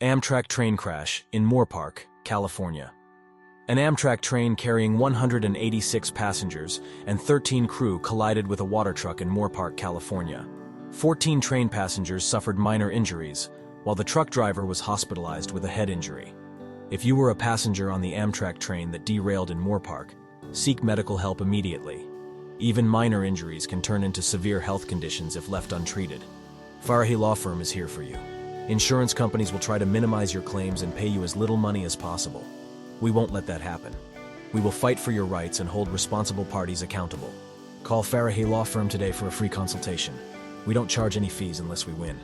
Amtrak train crash in Moorpark, California. An Amtrak train carrying 186 passengers and 13 crew collided with a water truck in Moorpark, California. 14 train passengers suffered minor injuries, while the truck driver was hospitalized with a head injury. If you were a passenger on the Amtrak train that derailed in Moorpark, seek medical help immediately. Even minor injuries can turn into severe health conditions if left untreated. Farahi Law Firm is here for you. Insurance companies will try to minimize your claims and pay you as little money as possible. We won't let that happen. We will fight for your rights and hold responsible parties accountable. Call Farahi Law Firm today for a free consultation. We don't charge any fees unless we win.